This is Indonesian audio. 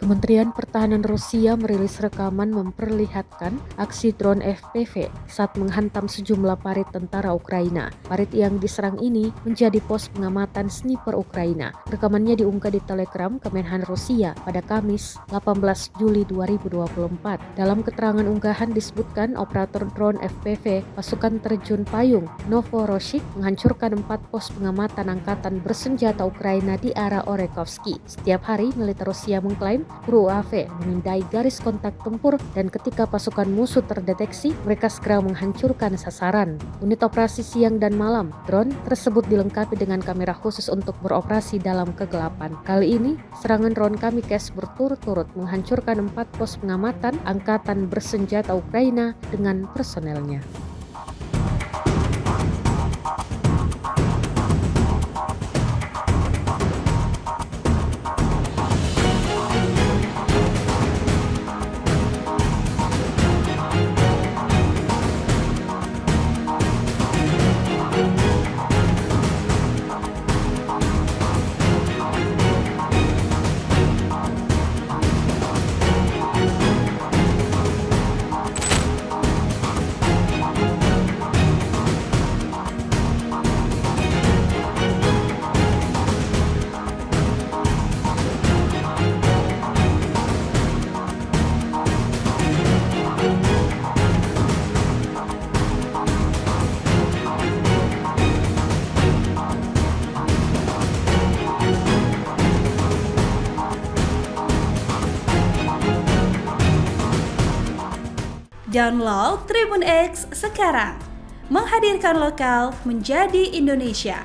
Kementerian Pertahanan Rusia merilis rekaman memperlihatkan aksi drone FPV saat menghantam sejumlah parit tentara Ukraina. Parit yang diserang ini menjadi pos pengamatan sniper Ukraina. Rekamannya diunggah di Telegram Kemenhan Rusia pada Kamis 18 Juli 2024. Dalam keterangan unggahan disebutkan operator drone FPV pasukan terjun payung Novorossiysk menghancurkan 4 pos pengamatan angkatan bersenjata Ukraina di arah Orekhovsky. Setiap hari militer Rusia mengklaim UAV memindai garis kontak tempur dan ketika pasukan musuh terdeteksi, mereka segera menghancurkan sasaran. Unit operasi siang dan malam, drone tersebut dilengkapi dengan kamera khusus untuk beroperasi dalam kegelapan. Kali ini, serangan drone kamikaze berturut-turut menghancurkan 4 pos pengamatan angkatan bersenjata Ukraina dengan personelnya. Download Tribun X sekarang, menghadirkan lokal menjadi Indonesia.